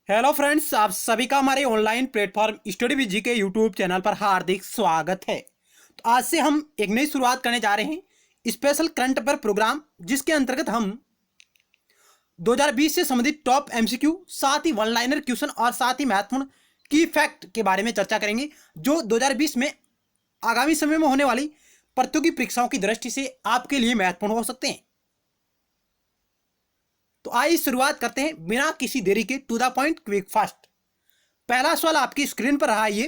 Hello friends, आप सभी का हमारे online platform study with GK YouTube channel पर हार्दिक स्वागत है। तो आज से हम एक नई शुरुआत करने जा रहे हैं स्पेशल करंट अफेयर प्रोग्राम, जिसके अंतर्गत हम 2020 से संबंधित टॉप एमसीक्यू, साथ ही वन लाइनर क्वेश्चन और साथ ही महत्वपूर्ण की फैक्ट के बारे में चर्चा करेंगे, जो 2020 में आगामी समय में होने वाली प्रतियोगी परीक्षाओं की दृष्टि से आपके लिए महत्वपूर्ण हो सकते हैं। तो आइए शुरुआत करते हैं बिना किसी देरी के, to the point, quick fast. पहला सवाल आपकी स्क्रीन पर रहा, ये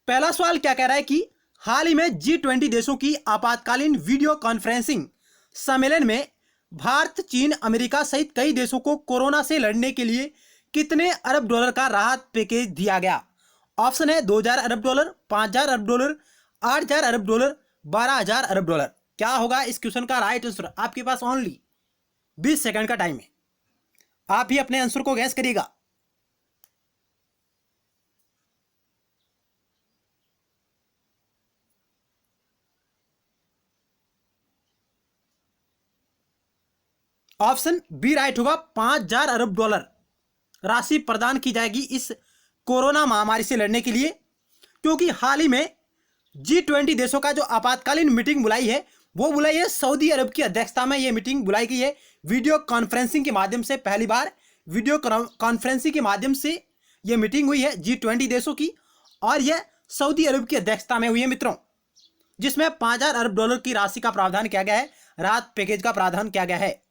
पहला सवाल क्या कह रहा है कि हाल ही में G20 देशों की आपातकालीन वीडियो कॉन्फ्रेंसिंग सम्मेलन में भारत, चीन, अमेरिका सहित कई देशों को कोरोना से लड़ने के लिए कितने अरब डॉलर का राहत पैकेज दिया गया। ऑप्शन है 2000 अरब डॉलर, 5000 अरब डॉलर, 8000 अरब डॉलर, 12000 अरब डॉलर। क्या होगा इस क्वेश्चन का राइट आंसर? आपके पास ओनली 20 सेकंड का टाइम है, आप ही अपने आंसर को गैस करिएगा। ऑप्शन बी राइट होगा, 5000 अरब डॉलर राशि प्रदान की जाएगी इस कोरोना महामारी से लड़ने के लिए, क्योंकि हाल ही में G20 देशों का जो आपातकालीन मीटिंग बुलाई है, वो बुलाई है सऊदी अरब की अध्यक्षता में। ये मीटिंग बुलाई गई है वीडियो कॉन्फ्रेंसिंग के माध्यम से। पहली बार वीडियो कॉन्फ्रेंसिंग के माध्यम से ये मीटिंग हुई है G20 देशों की, और यह सऊदी अरब की अध्यक्षता में हुई है मित्रों, जिसमें 5000 अरब डॉलर की राशि का प्रावधान किया गया है, राहत पैकेज का प्रावधान किया गया है।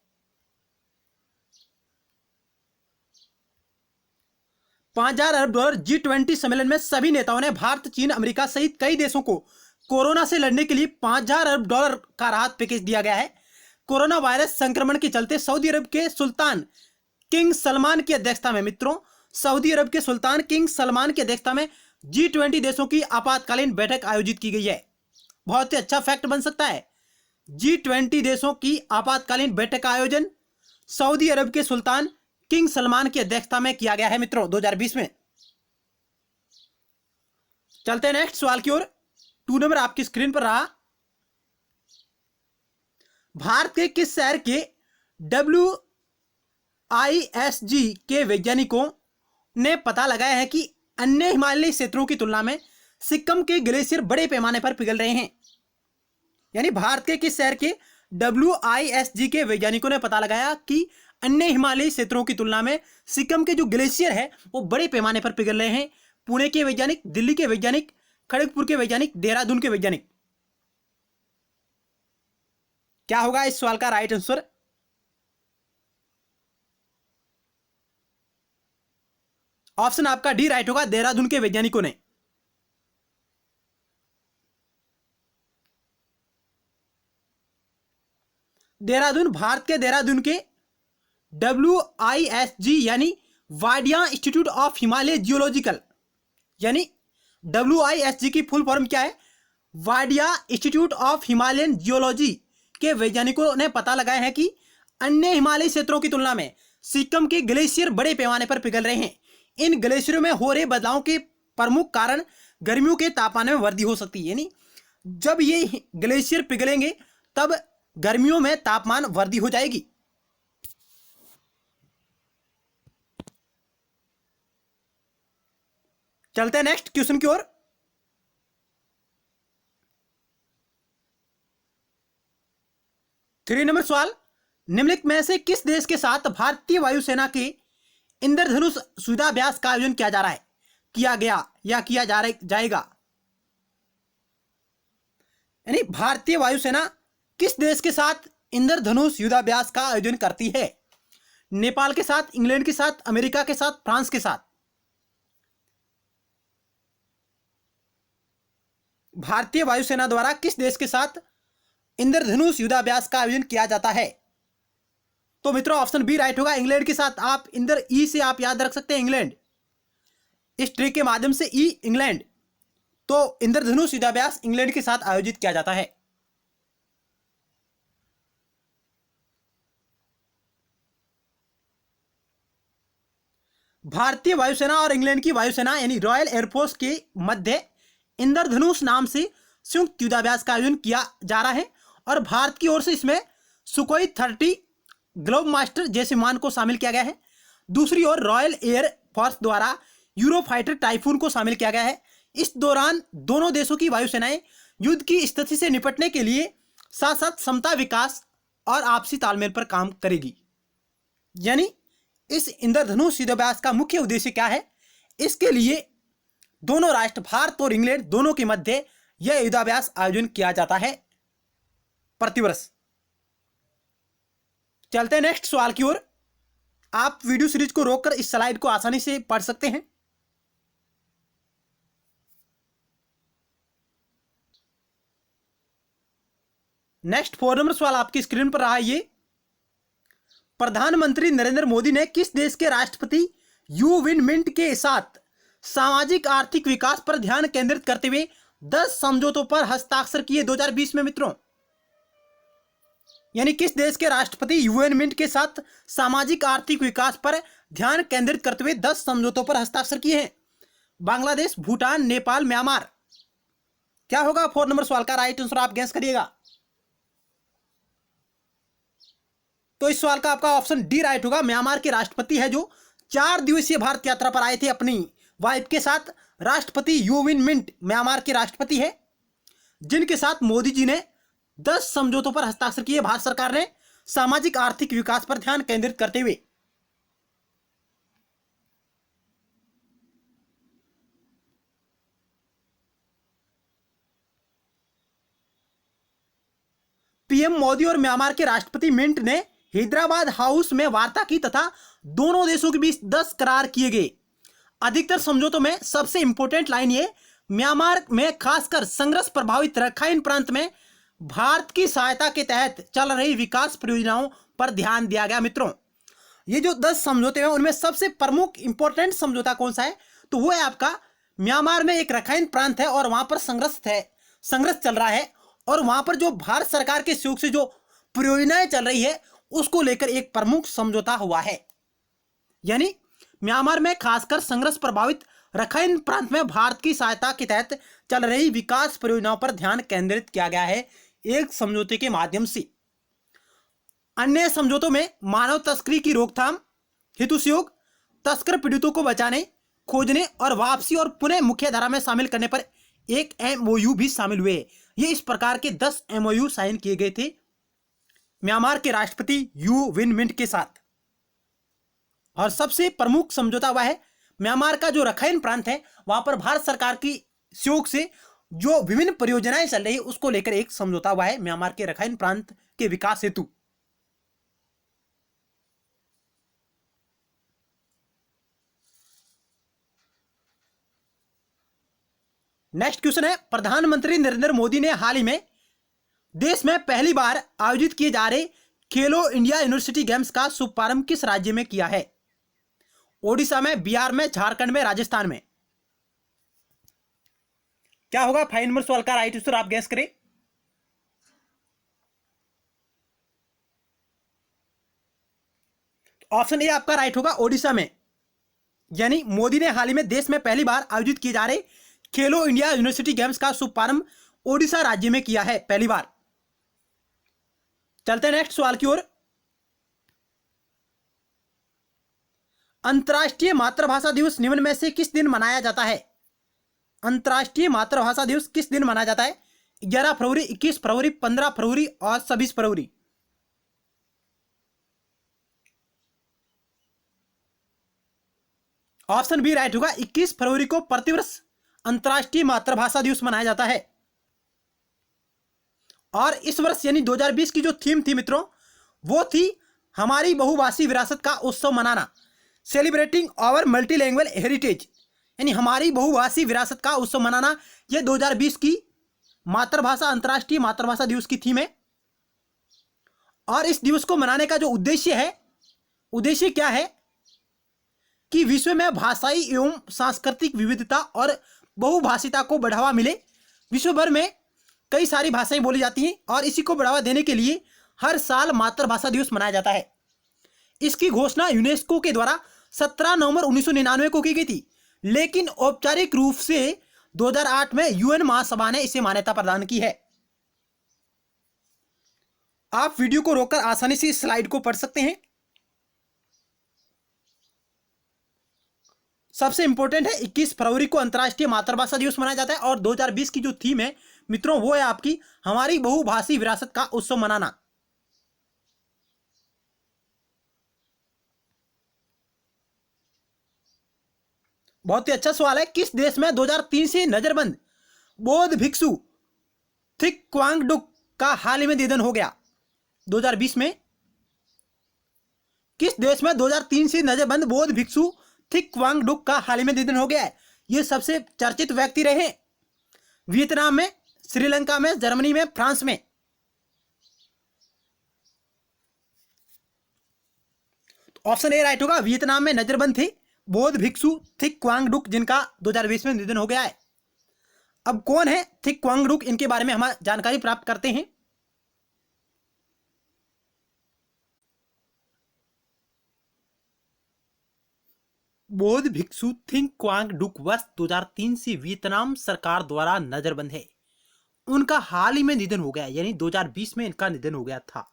5000 अरब डॉलर G20 सम्मेलन में सभी नेताओं ने भारत, चीन, अमेरिका सहित कई देशों को कोरोना से लड़ने के लिए 5000 अरब डॉलर का राहत पैकेज दिया गया है। कोरोना वायरस संक्रमण के चलते सऊदी अरब के सुल्तान किंग सलमान की अध्यक्षता में मित्रों, सऊदी अरब के सुल्तान किंग सलमान की अध्यक्षता में G20 देशों की आपातकालीन बैठक आयोजित की गई है। बहुत ही अच्छा फैक्ट बन सकता है। G20 देशों की आपातकालीन बैठक का आयोजन सऊदी अरब के सुल्तान किंग सलमान की अध्यक्षता में किया गया है मित्रों 2020 में। चलते हैं नेक्स्ट सवाल की ओर। 2 नंबर आपकी स्क्रीन पर रहा। भारत के किस शहर के WISG के वैज्ञानिकों ने पता लगाया है कि अन्य हिमालयी क्षेत्रों की तुलना में सिक्किम के ग्लेशियर बड़े पैमाने पर पिघल रहे हैं। यानी भारत के किस शहर के WISG के वैज्ञानिकों ने पता लगाया कि अन्य हिमालयी क्षेत्रों की तुलना में सिक्किम के जो ग्लेशियर है वो बड़े पैमाने पर पिघल रहे हैं। पुणे के वैज्ञानिक, दिल्ली के वैज्ञानिक, खड़गपुर के वैज्ञानिक, देहरादून के वैज्ञानिक। क्या होगा इस सवाल का राइट आंसर? ऑप्शन आपका डी राइट होगा, देहरादून के वैज्ञानिकों ने। देहरादून, भारत के देहरादून के WISG यानी Wadia institute of Himalaya geological, यानी WISG की फुल फॉर्म क्या है? Wadia institute of Himalayan geology के वैज्ञानिकों ने पता लगाया है कि अन्य हिमालयी क्षेत्रों की तुलना में सिक्किम के ग्लेशियर बड़े पैमाने पर पिघल रहे हैं। इन ग्लेशियरों में हो रहे बदलावों के प्रमुख कारण गर्मियों के तापमान में वृद्धि हो सकती है। यानी जब ये ग्लेशियर पिघलेंगे तब गर्मियों में तापमान वृद्धि हो जाएगी। चलते हैं नेक्स्ट क्वेश्चन की ओर। 3 नंबर सवाल, निम्नलिखित में से किस देश के साथ भारतीय वायुसेना के इंद्रधनुष युद्धाभ्यास का आयोजन किया जा रहा है, किया गया या किया जाएगा? यानी भारतीय वायुसेना किस देश के साथ इंद्रधनुष युद्धाभ्यास का आयोजन करती है? नेपाल के साथ, इंग्लैंड के साथ, अमेरिका के साथ, फ्रांस के साथ। भारतीय वायुसेना द्वारा किस देश के साथ इंद्रधनुष युद्धाभ्यास का आयोजन किया जाता है? तो मित्रों ऑप्शन बी राइट होगा, इंग्लैंड के साथ। आप इंद्र ई से आप याद रख सकते हैं इंग्लैंड, इस ट्रिक के माध्यम से ई इंग्लैंड। तो इंद्रधनुष युद्धाभ्यास इंग्लैंड के साथ आयोजित किया जाता है। भारतीय वायुसेना और इंग्लैंड की वायुसेना यानी रॉयल एयरफोर्स के मध्य इंद्रधनुष नाम से संयुक्त युद्धाभ्यास का आयोजन किया जा रहा है, और भारत की ओर से इसमें सुकोई 30 ग्लोब मास्टर जैसे विमान को शामिल किया गया है। दूसरी ओर रॉयल एयर फोर्स द्वारा यूरोफाइटर टाइफून को शामिल किया गया है। इस दौरान दोनों देशों की वायुसेनाएं युद्ध की स्थिति से निपटने के लिए साथ साथ समता, विकास और आपसी तालमेल पर काम करेगी। यानी इस इंद्रधनुष युद्धाभ्यास का मुख्य उद्देश्य क्या है? इसके लिए दोनों राष्ट्र भारत और इंग्लैंड दोनों के मध्य यह युद्धाभ्यास आयोजन किया जाता है प्रतिवर्ष। चलते हैं नेक्स्ट सवाल की ओर। आप वीडियो सीरीज को रोककर इस स्लाइड को आसानी से पढ़ सकते हैं। नेक्स्ट 4 नंबर सवाल आपकी स्क्रीन पर रहा है ये। प्रधानमंत्री नरेंद्र मोदी ने किस देश के राष्ट्रपति यू विन मिंट के साथ सामाजिक आर्थिक विकास पर ध्यान केंद्रित करते हुए 10 समझौतों पर हस्ताक्षर किए 2020 में मित्रों? यानी किस देश के राष्ट्रपति यूएन मिंट के साथ सामाजिक आर्थिक विकास पर ध्यान केंद्रित करते हुए 10 समझौतों पर हस्ताक्षर किए हैं? बांग्लादेश, भूटान, नेपाल, म्यांमार। क्या होगा 4 नंबर सवाल का राइट आंसर? आप गैस करिएगा। तो इस सवाल का आपका ऑप्शन डी राइट होगा। म्यांमार के राष्ट्रपति है जो 4 दिवसीय भारत यात्रा पर आए थे अपनी वाइफ के साथ। राष्ट्रपति यू विन मिंट म्यांमार के राष्ट्रपति है, जिनके साथ मोदी जी ने 10 समझौतों पर हस्ताक्षर किए भारत सरकार ने सामाजिक आर्थिक विकास पर ध्यान केंद्रित करते हुए। पीएम मोदी और म्यांमार के राष्ट्रपति मिंट ने हैदराबाद हाउस में वार्ता की तथा दोनों देशों के बीच 10 करार किए गए। अधिकतर समझौतों में सबसे इंपॉर्टेंट लाइन ये, म्यांमार में खासकर संघर्ष प्रभावित रखाइन प्रांत में भारत की सहायता के तहत चल रही विकास परियोजनाओं पर ध्यान दिया गया। मित्रों, ये जो 10 समझौते हैं उनमें सबसे प्रमुख इंपॉर्टेंट समझौता कौन सा है? तो वो है आपका म्यांमार में एक रखाइन प्रांत है और वहां पर संघर्ष चल रहा है, और वहां पर जो भारत सरकार के सहयोग से जो परियोजनाएं चल रही है उसको लेकर एक प्रमुख समझौता हुआ है। यानी म्यांमार में खासकर संघर्ष प्रभावित रखाइन प्रांत में भारत की सहायता के तहत चल रही विकास परियोजनाओं पर ध्यान केंद्रित किया गया है एक समझौते के माध्यम से। अन्य समझौतों में मानव तस्करी की रोकथाम हेतु सहयोग, तस्कर पीड़ितों को बचाने, खोजने और वापसी और पुनः मुख्य धारा में शामिल करने पर एक एमओयू भी शामिल हुए। ये इस प्रकार के 10 एमओयू साइन किए गए थे म्यांमार के राष्ट्रपति यू विन मिंट के साथ। और सबसे प्रमुख समझौता हुआ है म्यांमार का जो रखाइन प्रांत है वहां पर भारत सरकार की सहयोग से जो विभिन्न परियोजनाएं चल रही है उसको लेकर एक समझौता हुआ है म्यांमार के रखाइन प्रांत के विकास हेतु। नेक्स्ट क्वेश्चन है, प्रधानमंत्री नरेंद्र मोदी ने हाल ही में देश में पहली बार आयोजित किए जा रहे खेलो इंडिया यूनिवर्सिटी गेम्स का शुभारंभ किस राज्य में किया है? ओडिशा में, बिहार में, झारखंड में, राजस्थान में। क्या होगा 5 नंबर सवाल का राइट आंसर? आप गैस करें। ऑप्शन ए आपका राइट होगा, ओडिशा में। यानी मोदी ने हाल ही में देश में पहली बार आयोजित किए जा रहे खेलो इंडिया यूनिवर्सिटी गेम्स का शुभारंभ ओडिशा राज्य में किया है पहली बार। चलते हैं नेक्स्ट सवाल की ओर। अंतर्राष्ट्रीय मातृभाषा दिवस निम्न में से किस दिन मनाया जाता है? अंतर्राष्ट्रीय मातृभाषा दिवस किस दिन मनाया जाता है? 11 फरवरी, 21 फरवरी, 15 फरवरी और 26 फरवरी। ऑप्शन बी राइट होगा, 21 फरवरी को प्रतिवर्ष अंतर्राष्ट्रीय मातृभाषा दिवस मनाया जाता है। और इस वर्ष यानी 2020 की जो थीम थी मित्रों वो थी हमारी बहुभाषी विरासत का उत्सव मनाना, सेलिब्रेटिंग आवर मल्टीलैंग्वेज हेरिटेज। यानी हमारी बहुभाषी विरासत का उत्सव मनाना, यह 2020 की मातृभाषा अंतर्राष्ट्रीय मातृभाषा दिवस की थीम है। और इस दिवस को मनाने का जो उद्देश्य क्या है कि विश्व में भाषाई एवं सांस्कृतिक विविधता और बहुभाषिता को बढ़ावा मिले। विश्व भर में कई सारी भाषाएं बोली जाती हैं और इसी को बढ़ावा देने के लिए हर साल मातृभाषा दिवस मनाया जाता है। इसकी घोषणा यूनेस्को के द्वारा 17 नवंबर 1999 को की गई थी, लेकिन औपचारिक रूप से 2008 में यूएन महासभा ने इसे मान्यता प्रदान की है। आप वीडियो को रोककर आसानी से इस स्लाइड को पढ़ सकते हैं। सबसे इंपॉर्टेंट है 21 फरवरी को अंतर्राष्ट्रीय मातृभाषा दिवस मनाया जाता है और 2020 की जो थीम है मित्रों वो है आपकी हमारी बहुभाषी विरासत का उत्सव मनाना। बहुत ही अच्छा सवाल है। किस देश में 2003 से नजरबंद बौद्ध भिक्षु थिक क्वांगडुक का हाल ही में निधन हो गया? 2020 में किस देश में 2003 से नजरबंद बौद्ध भिक्षु थिक क्वांगडुक का हाल ही में निधन हो गया है? ये सबसे चर्चित व्यक्ति रहे वियतनाम में, श्रीलंका में, जर्मनी में, फ्रांस में। तो ऑप्शन ए राइट होगा। वियतनाम में नजरबंद थे बौद्ध भिक्षु थिक क्वांगडुक जिनका 2020 में निधन हो गया है। अब कौन है थिक क्वांगडुक, इनके बारे में हम जानकारी प्राप्त करते हैं। बौद्ध भिक्षु थिक क्वांगडुक वर्ष 2003 से वियतनाम सरकार द्वारा नजरबंद है। उनका हाल ही में निधन हो गया, यानी 2020 में इनका निधन हो गया था।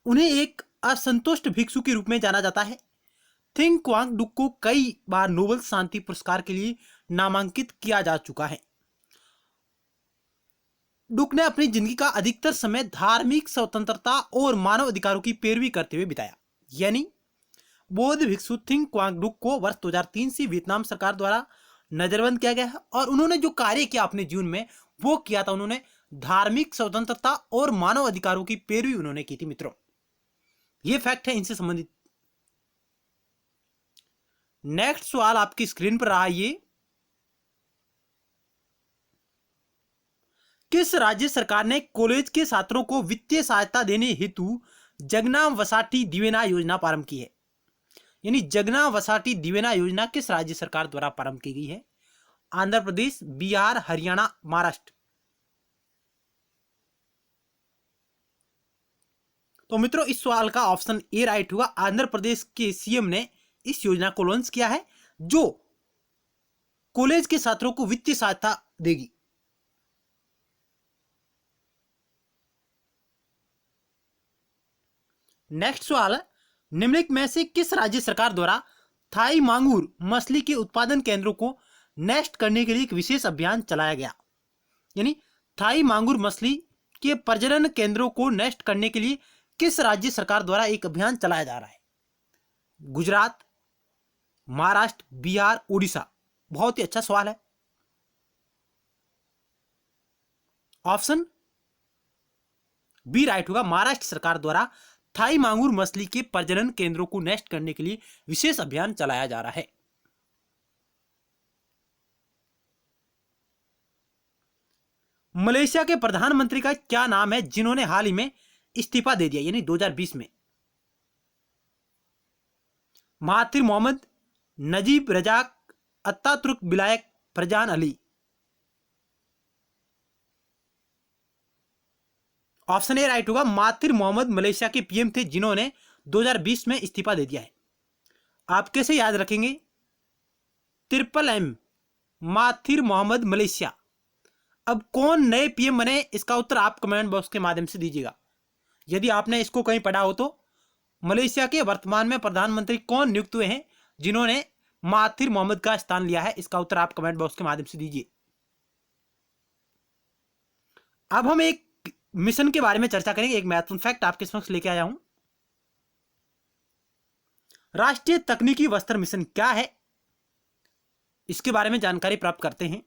उन्हें एक असंतुष्ट भिक्षु के रूप में जाना जाता है। थिक क्वांगडुक को कई बार नोबेल शांति पुरस्कार के लिए नामांकित किया जा चुका है। डुक ने अपनी जिंदगी का अधिकतर समय धार्मिक स्वतंत्रता और मानव अधिकारों की पैरवी करते हुए बिताया। यानी बौद्ध भिक्षु थिक क्वांगडुक को वर्ष 2003 से वियतनाम सरकार द्वारा नजरबंद किया गया है और उन्होंने जो कार्य किया अपने जीवन में वो किया था, उन्होंने धार्मिक स्वतंत्रता और मानव अधिकारों की पैरवी उन्होंने की थी। मित्रों ये फैक्ट है इनसे संबंधित। नेक्स्ट सवाल आपकी स्क्रीन पर रहा, ये किस राज्य सरकार ने कॉलेज के छात्रों को वित्तीय सहायता देने हेतु जगना वसाटी दिवेना योजना प्रारंभ की है? यानी जगना वसाटी दिवेना योजना किस राज्य सरकार द्वारा प्रारंभ की गई है? आंध्र प्रदेश, बिहार, हरियाणा, महाराष्ट्र। तो मित्रों इस सवाल का ऑप्शन ए राइट होगा। आंध्र प्रदेश के सीएम ने इस योजना को लॉन्च किया है जो कॉलेज के छात्रों को वित्तीय सहायता देगी। नेक्स्ट सवाल है, निम्नलिखित में से किस राज्य सरकार द्वारा थाई मांगूर मछली के उत्पादन केंद्रों को नेस्ट करने के लिए एक विशेष अभियान चलाया गया? यानी थाई मांगूर मछली के प्रजनन केंद्रों को नेस्ट करने के लिए किस राज्य सरकार द्वारा एक अभियान चलाया जा रहा है? गुजरात, महाराष्ट्र, बिहार, उड़ीसा। बहुत ही अच्छा सवाल है। ऑप्शन बी राइट होगा। महाराष्ट्र सरकार द्वारा थाई मांगूर मछली के प्रजनन केंद्रों को नेस्ट करने के लिए विशेष अभियान चलाया जा रहा है। मलेशिया के प्रधानमंत्री का क्या नाम है जिन्होंने हाल ही में इस्तीफा दे दिया, यानी 2020 में? महाथिर मोहम्मद, नजीब रजाक, अत्तातुर्क विलायक, Farzan Ali. Option A right होगा। महाथिर मोहम्मद मलेशिया के पीएम थे जिन्होंने 2020 में इस्तीफा दे दिया है। आप कैसे याद रखेंगे? Triple M, Mahathir Mohamad Malaysia. अब कौन नए पीएम बने, इसका उत्तर आप कमेंट बॉक्स के माध्यम से दीजिएगा। यदि आपने इसको कहीं पढ़ा हो तो मलेशिया के वर्तमान में प्रधानमंत्री कौन नियुक्त हुए हैं जिन्होंने महाथिर मोहम्मद का स्थान लिया है, इसका उत्तर आप कमेंट बॉक्स के माध्यम से दीजिए। अब हम एक मिशन के बारे में चर्चा करेंगे। एक महत्वपूर्ण फैक्ट आपके समक्ष लेके आया हूं। राष्ट्रीय तकनीकी वस्त्र मिशन क्या है, इसके बारे में जानकारी प्राप्त करते हैं।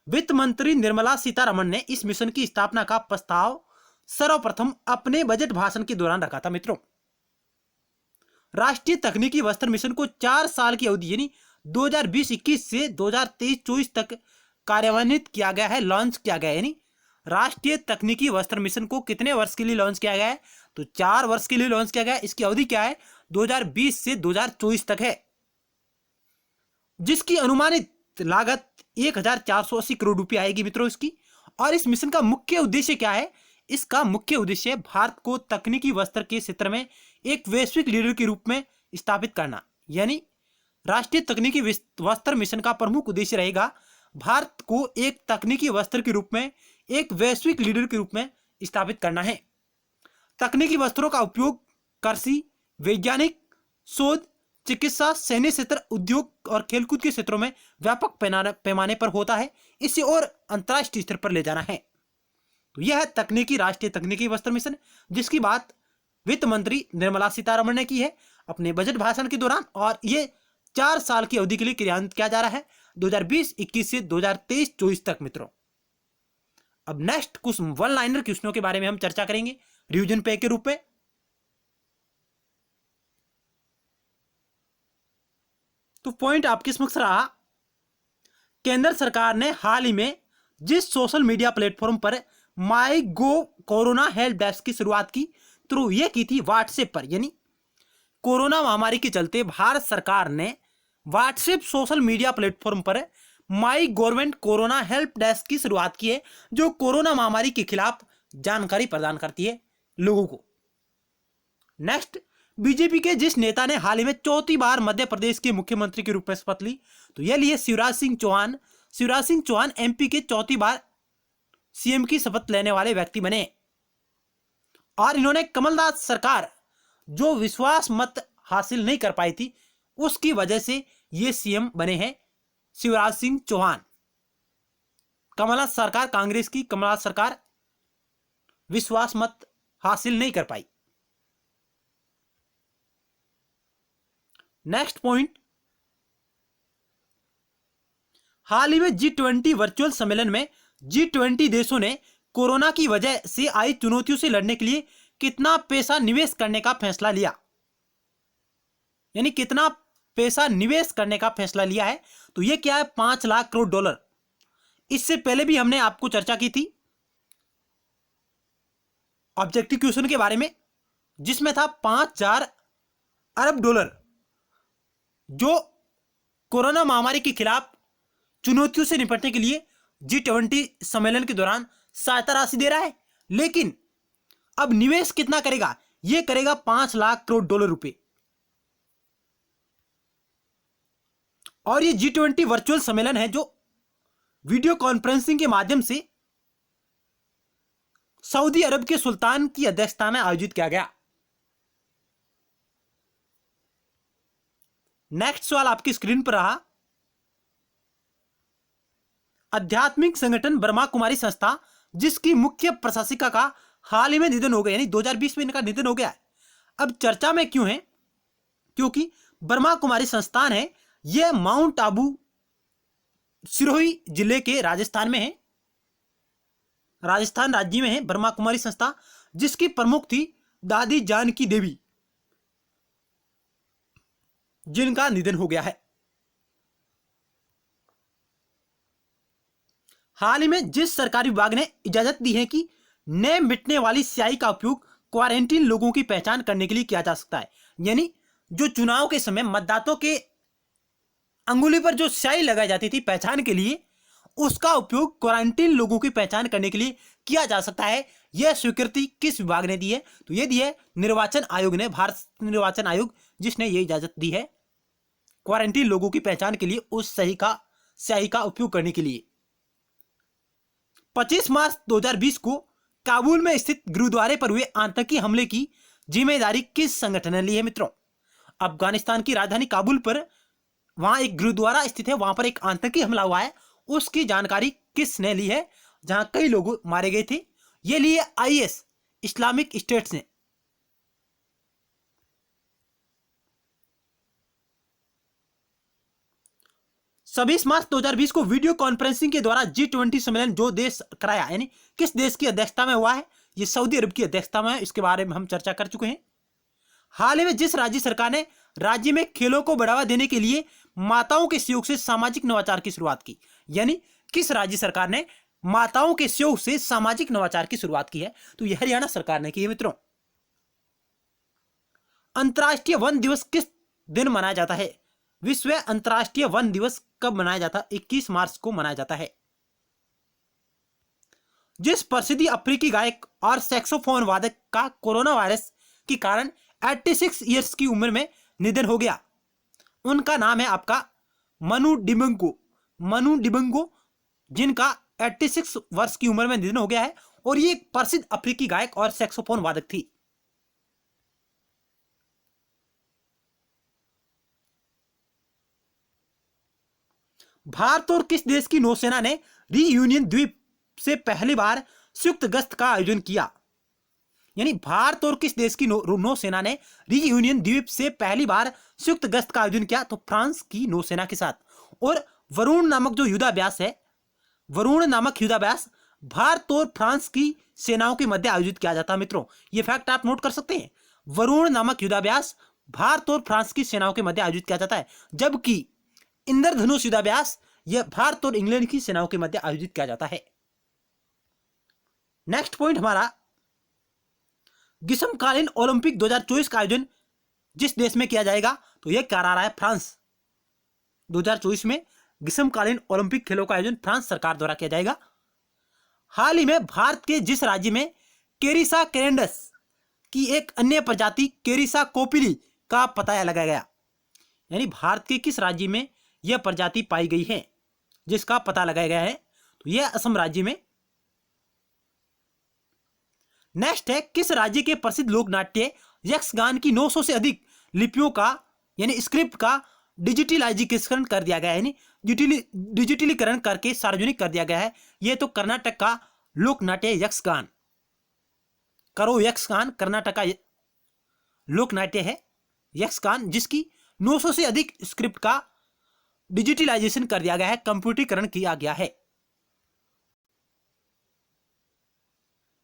वित्त मंत्री निर्मला सीतारमण ने इस मिशन की स्थापना का प्रस्ताव सर्वप्रथम अपने बजट भाषण के दौरान रखा था। मित्रों राष्ट्रीय तकनीकी वस्त्र मिशन को 4 साल की अवधि यानी 2020-21 से 2023-24 तक कार्यान्वित किया गया है, लॉन्च किया गया है। यानी राष्ट्रीय तकनीकी वस्त्र मिशन को कितने वर्ष के लिए लॉन्च किया गया है? तो 4 वर्ष के लिए लॉन्च किया गया है। इसकी अवधि क्या है? 2020 से 2024 तक है, जिसकी अनुमानित लागत 1480 करोड़ रुपए आएगी मित्रों इसकी। और इस मिशन का मुख्य उद्देश्य क्या है? इसका मुख्य उद्देश्य भारत को तकनीकी वस्त्र के क्षेत्र में एक वैश्विक लीडर के रूप में स्थापित करना। यानी राष्ट्रीय तकनीकी वस्त्र मिशन का प्रमुख उद्देश्य रहेगा भारत को एक तकनीकी वस्त्र के रूप में एक वैश्विक लीडर के रूप में स्थापित करना है। तकनीकी वस्त्रों का उपयोग कृषि, वैज्ञानिक शोध, चिकित्सा, सैन्य क्षेत्र, उद्योग और खेलकूद के क्षेत्रों में व्यापक पैमाने पर होता है। इसे और अंतर्राष्ट्रीय स्तर पर ले जाना है। तो यह है तकनीकी राष्ट्रीय तकनीकी वस्त्र मिशन, जिसकी बात वित्त मंत्री निर्मला सीतारमण ने की है अपने बजट भाषण के दौरान, और ये 4 साल की अवधि के लिए क्रियान्वित किया जा रहा है 2020-21 से 2023-24 तक मित्रों। अब नेक्स्ट कुछ वन लाइनर क्वेश्चनों के बारे में हम चर्चा करेंगे रिवीजन पे के रूप में। तो पॉइंट आपके समक्ष रहा, केंद्र सरकार ने हाल ही में जिस सोशल मीडिया प्लेटफॉर्म पर माई गो कोरोना हेल्प डेस्क की शुरुआत की, तो ये की थी व्हाट्सएप पर। यानी कोरोना महामारी के चलते भारत सरकार ने व्हाट्सएप सोशल मीडिया प्लेटफॉर्म पर my government corona help desk की शुरुआत की है, जो कोरोना महामारी के खिलाफ जानकारी प्रदान करती है लोगों को। नेक्स्ट, बीजेपी के जिस नेता ने हाल ही में 4थी बार मध्य प्रदेश के मुख्यमंत्री के रूप में शपथ ली, तो यह लिए शिवराज सिंह चौहान। शिवराज सिंह चौहान एमपी के 4थी बार सीएम की शपथ लेने वाले व्यक्ति बने, और इन्होंने कमलनाथ सरकार जो विश्वास मत हासिल नहीं कर पाई थी, उसकी वजह से ये सीएम बने हैं शिवराज सिंह चौहान। कमलनाथ सरकार, कांग्रेस की कमलनाथ सरकार विश्वास मत हासिल नहीं कर पाई। नेक्स्ट पॉइंट, हाल ही में G20 वर्चुअल सम्मेलन में G20 देशों ने कोरोना की वजह से आई चुनौतियों से लड़ने के लिए कितना पैसा निवेश करने का फैसला लिया। यानी कितना पैसा निवेश करने का फैसला लिया है, तो यह क्या है, 5 लाख करोड़ डॉलर। इससे पहले भी हमने आपको चर्चा की थी ऑब्जेक्टिव क्वेश्चन के बारे में, जिसमें था 5000 अरब डॉलर, जो कोरोना महामारी के खिलाफ चुनौतियों से निपटने के लिए G20 सम्मेलन के दौरान सहायता राशि दे रहा है। लेकिन अब निवेश कितना करेगा, यह करेगा 5 लाख करोड़ डॉलर रुपए। और ये G20 वर्चुअल सम्मेलन है जो वीडियो कॉन्फ्रेंसिंग के माध्यम से सऊदी अरब के सुल्तान की अध्यक्षता में आयोजित किया गया। नेक्स्ट सवाल आपकी स्क्रीन पर रहा, आध्यात्मिक संगठन ब्रह्मा कुमारी संस्था, जिसकी मुख्य प्रशासिका का हाल ही में निधन हो गया, यानी 2020 में इनका निधन हो गया है। अब चर्चा में क्यों है, क्योंकि ब्रह्मा कुमारी संस्थान है, यह माउंट आबू सिरोही जिले के राजस्थान में है, राजस्थान राज्य में है ब्रह्मा कुमारी संस्था, जिसकी प्रमुख थी दादी जानकी देवी, जिनका निधन हो गया है। हाल ही में जिस सरकारी विभाग ने इजाजत दी है कि नए मिटने वाली स्याही का उपयोग क्वारंटीन लोगों की पहचान करने के लिए किया जा सकता है, यानी जो चुनाव के समय मतदाताओं के अंगुली पर जो स्याही लगाई जाती थी पहचान के लिए, उसका उपयोग क्वारंटीन लोगों की पहचान करने के लिए किया जा सकता है। यह स्वीकृति किस विभाग ने दी है, तो यह दी है निर्वाचन आयोग ने, भारत निर्वाचन आयोग, जिसने यह इजाजत दी है क्वारंटीन लोगों की पहचान के लिए उस स्याही का उपयोग करने के लिए। 25 मार्च 2020 को काबुल में स्थित गुरुद्वारे पर हुए आतंकी हमले की जिम्मेदारी किस संगठन ने ली है मित्रों? अफगानिस्तान की राजधानी काबुल पर वहां एक गुरुद्वारा स्थित है, वहां पर एक आतंकी हमला हुआ है, उसकी जानकारी किसने ली है, जहां कई लोग मारे गए थे? ये लिए IS इस्लामिक स्टेट्स ने। छब्बीस मार्च 2020 को वीडियो कॉन्फ्रेंसिंग के द्वारा G20 सम्मेलन जो देश कराया, यानी किस देश की अध्यक्षता में हुआ है, ये सऊदी अरब की अध्यक्षता में है, इसके बारे में हम चर्चा कर चुके हैं। हाल ही में जिस राज्य सरकार ने राज्य में खेलों को बढ़ावा देने के लिए माताओं के सहयोग से सामाजिक नवाचार की शुरुआत की, यानी किस राज्य सरकार ने माताओं के सहयोग से सामाजिक नवाचार की शुरुआत की है, तो यह हरियाणा सरकार ने की है मित्रों। अंतर्राष्ट्रीय वन दिवस किस दिन मनाया जाता है? विश्व अंतर्राष्ट्रीय वन दिवस कब मनाया जाता है? 21 मार्च को मनाया जाता है। जिस प्रसिद्ध अफ्रीकी गायक और सैक्सोफोन वादक का कोरोना वायरस के कारण 86 ईयर्स की उम्र में निधन हो गया, उनका नाम है आपका मनु डिबंगो। मनु डिबंगो, जिनका 86 वर्ष की उम्र में निधन हो गया है, और ये एक प्रसिद्ध अफ्रीकी गायक और सैक्सोफोन वादक थी। भारत और किस देश की नौसेना ने रीयूनियन द्वीप से पहली बार संयुक्त गश्त का आयोजन किया? यानी भारत और किस देश की नौसेना ने रीयूनियन द्वीप से पहली बार संयुक्त गश्त का आयोजन किया? तो फ्रांस की नौसेना के साथ। और वरुण नामक जो युद्धाभ्यास है, वरुण नामक युद्धाभ्यास भारत और फ्रांस की सेनाओं के मध्य आयोजित किया जाता है। मित्रों, ये फैक्ट आप नोट कर सकते हैं। वरुण नामक युद्धाभ्यास भारत और फ्रांस की सेनाओं के मध्य आयोजित किया जाता है, जबकि इंद्रधनुष युद्धाभ्यास यह भारत और इंग्लैंड की सेनाओं के मध्य आयोजित किया जाता है। नेक्स्ट पॉइंट हमारा, ग्रीष्मकालीन ओलंपिक 2024 का आयोजन जिस देश में किया जाएगा? तो यह करा रहा है फ्रांस। 2024 में ग्रीष्मकालीन ओलंपिक खेलों का आयोजन फ्रांस सरकार द्वारा किया जाएगा। हाल ही में भारत के जिस राज्य में केरिसा कैरेंडस की एक अन्य प्रजाति केरिसा कोपिली का पता लगाया गया? यानी भारत के किस राज्य में यह प्रजाति पाई गई है जिसका पता लगाया गया है? तो यह असम राज्य में। नेक्स्ट है, किस राज्य के प्रसिद्ध लोक नाट्य यक्षगान की 900 से अधिक लिपियों का यानी स्क्रिप्ट का डिजिटलाइजेशन कर दिया गया है, यानी डिजिटलीकरण करके सार्वजनिक कर दिया गया है? यह तो कर्नाटक का लोक नाट्य यक्षगान, करो यक्षगान कर्नाटक का लोक नाट्य है यक्षगान, जिसकी 900 से अधिक स्क्रिप्ट का डिजिटलाइजेशन कर दिया गया है, कंप्यूटरीकरण किया गया है।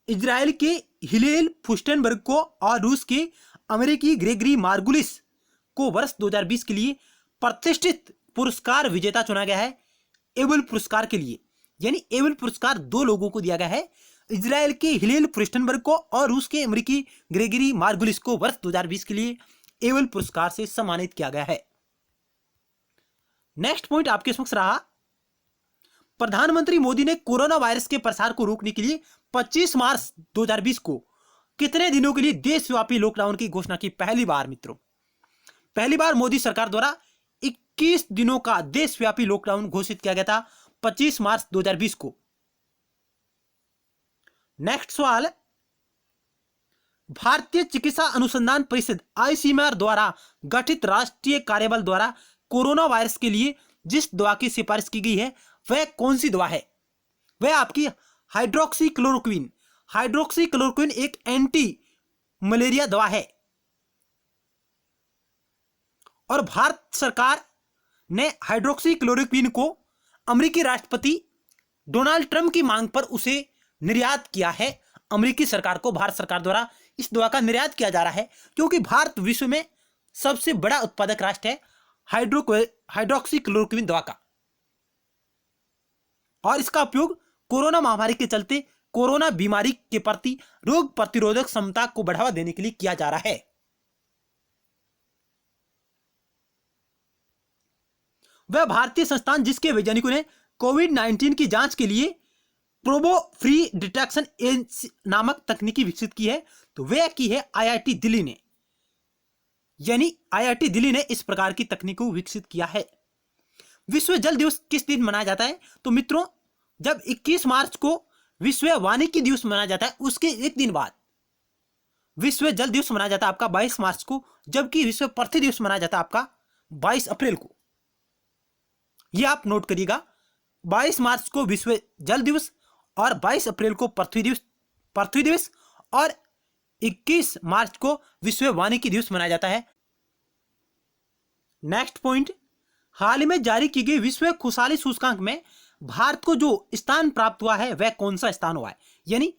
इजराइल के हिलेल फुस्टेनबर्ग को और रूस के अमेरिकी ग्रेगरी मार्गुलिस को वर्ष 2020 के लिए प्रतिष्ठित पुरस्कार विजेता चुना गया है, एबल पुरस्कार के लिए। यानी एबल पुरस्कार 2 लोगों को दिया गया है, इजराइल के हिलेल फुस्टेनबर्ग को और रूस के अमेरिकी ग्रेगरी मार्गुलिस को वर्ष 2020 के लिए एबल पुरस्कार से सम्मानित किया गया है। नेक्स्ट पॉइंट आपके समक्ष रहा, प्रधानमंत्री मोदी ने कोरोना वायरस के प्रसार को रोकने के लिए 25 मार्च 2020 को कितने दिनों के लिए देशव्यापी लॉकडाउन की घोषणा की? पहली बार मित्रों, पहली बार मोदी सरकार द्वारा 21 दिनों का देशव्यापी लॉकडाउन घोषित किया गया था 25 मार्च 2020 को। नेक्स्ट सवाल, भारतीय चिकित्सा अनुसंधान परिषद आईसीएमआर द्वारा गठित राष्ट्रीय कार्यबल द्वारा कोरोना वायरस के लिए जिस दवा की सिफारिश की गई है वह कौन सी दवा है? वह आपकी हाइड्रोक्सीक्लोरोक्विन। हाइड्रोक्सीक्लोरोक्विन एक एंटी मलेरिया दवा है और भारत सरकार ने हाइड्रोक्सीक्लोरोक्विन को अमेरिकी राष्ट्रपति डोनाल्ड ट्रंप की मांग पर उसे निर्यात किया है। अमेरिकी सरकार को भारत सरकार द्वारा इस दवा का निर्यात किया जा रहा है क्योंकि भारत विश्व में सबसे बड़ा उत्पादक राष्ट्र है हाइड्रोक्सीक्लोरोक्विन दवा का, और इसका उपयोग कोरोना महामारी के चलते कोरोना बीमारी के प्रति रोग प्रतिरोधक क्षमता को बढ़ावा देने के लिए किया जा रहा है। वह भारतीय संस्थान जिसके वैज्ञानिकों ने कोविड-19 की जांच के लिए प्रोबो फ्री डिटेक्शन नामक तकनीकी विकसित की है, तो वह की है आईआईटी दिल्ली ने। यानी आईआईटी दिल्ली ने इस प्रकार की तकनीक को विकसित किया है। विश्व जल दिवस किस दिन मनाया जाता है? तो मित्रों, जब 21 मार्च को विश्व वानिकी दिवस मनाया जाता है उसके एक दिन बाद विश्व जल दिवस मनाया जाता है आपका 22 मार्च को, जबकि विश्व पृथ्वी दिवस मनाया जाता है आपका 22 अप्रैल को। यह आप नोट करिएगा, 22 मार्च को विश्व जल दिवस और 22 अप्रैल को पृथ्वी दिवस और 21 मार्च को विश्व वानिकी दिवस मनाया जाता है। नेक्स्ट पॉइंट, हाल ही में जारी की गई विश्व खुशहाली सूचकांक में भारत को जो स्थान प्राप्त हुआ है वह कौन सा स्थान हुआ है? यानी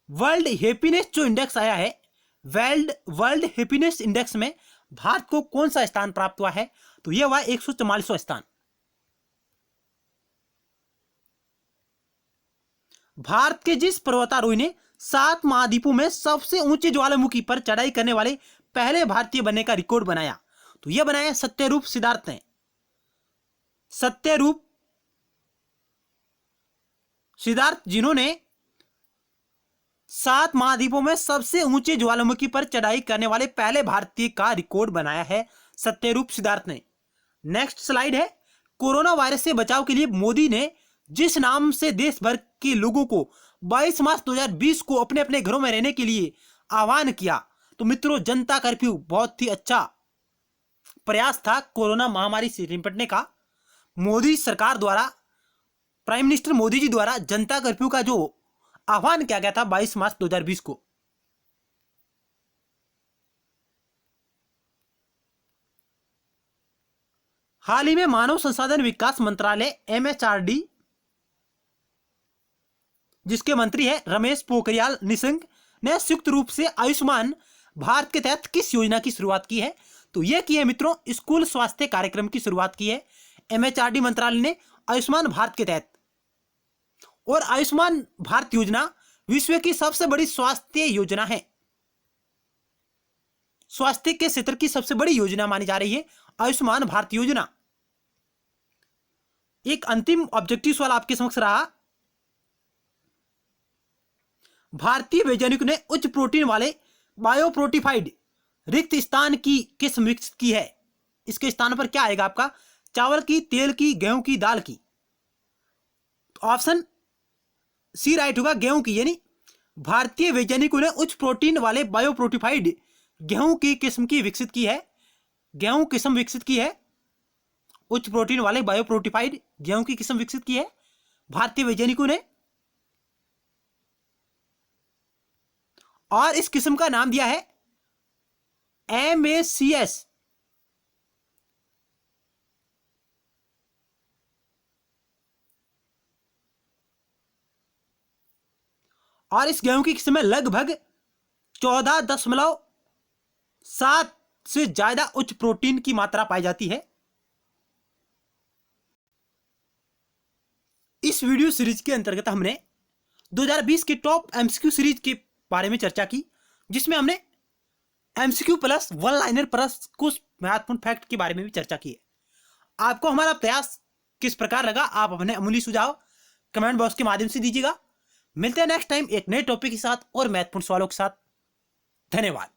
वर्ल्ड हैप्पीनेस जो इंडेक्स आया है, वर्ल्ड हैप्पीनेस इंडेक्स में भारत को कौन सा स्थान प्राप्त हुआ है? तो यह हुआ 144वां स्थान। भारत के जिस पर्वतारोही ने 7 महाद्वीपों में सबसे ऊंचे ज्वालामुखी पर चढ़ाई करने वाले पहले भारतीय बनने का रिकॉर्ड बनाया? तो यह बनाया सत्यरूप सिद्धार्थ ने। सत्यरूप सिद्धार्थ जिन्होंने 7 महाद्वीपों में सबसे ऊंचे ज्वालामुखी पर चढ़ाई करने वाले पहले भारतीय का रिकॉर्ड बनाया है सत्यरूप सिद्धार्थ ने। नेक्स्ट स्लाइड है, कोरोना वायरस से बचाव के लिए मोदी ने जिस नाम से देश भर के लोगों को 22 मार्च 2020 को अपने अपने घरों में रहने के लिए आह्वान किया। तो मित्रों, जनता कर्फ्यू बहुत ही अच्छा प्रयास था कोरोना महामारी से निपटने का। मोदी सरकार द्वारा, प्राइम मिनिस्टर मोदी जी द्वारा जनता कर्फ्यू का जो आह्वान किया गया था 22 मार्च 2020 को। हाल ही में मानव संसाधन विकास मंत्रालय MHRD, जिसके मंत्री है रमेश पोखरियाल निशंक, ने संयुक्त रूप से आयुष्मान भारत के तहत किस योजना की शुरुआत की है? तो यह की है मित्रों, स्कूल स्वास्थ्य कार्यक्रम की शुरुआत की है MHRD मंत्रालय ने आयुष्मान भारत के तहत। और आयुष्मान भारत योजना विश्व की सबसे बड़ी स्वास्थ्य योजना है। स्वास्थ्य के क्षेत्र की सबसे बड़ी योजना मानी जा रही है आयुष्मान भारत योजना। एक अंतिम ऑब्जेक्टिव सवाल आपके समक्ष रहा। भारतीय वैज्ञानिकों ने उच्च प्रोटीन वाले बायोप्रोटीफाइड रिक्त स्थान की किस्म विकसित की है। इसके स्थान पर क्या आएगा आपका? चावल की, तेल की, गेहूं की, दाल की। तो ऑप्शन सी राइट होगा, गेहूं की। यानी भारतीय वैज्ञानिकों ने उच्च प्रोटीन वाले बायोप्रोटीफाइड गेहूं की किस्म की विकसित की है। गेहूं किस्म विकसित की है। उच्च प्रोटीन वाले बायोप्रोटीफाइड गेहूं की किस्म विकसित की है भारतीय वैज्ञानिकों ने। और इस किस्म का नाम दिया है MACS। और इस गेहूं की किस्म में लगभग 14.7 से ज्यादा उच्च प्रोटीन की मात्रा पाई जाती है। इस वीडियो सीरीज के अंतर्गत हमने 2020 के टॉप MCQ सीरीज के बारे में चर्चा की, जिसमें हमने MCQ plus one liner plus कुछ महत्वपूर्ण फैक्ट के बारे में भी चर्चा की है। आपको हमारा प्रयास किस प्रकार लगा, आप अपने अमूल्य सुझाव कमेंट बॉक्स के माध्यम से दीजिएगा। मिलते हैं नेक्स्ट टाइम एक नए टॉपिक के साथ और महत्वपूर्ण सवालों के साथ। धन्यवाद।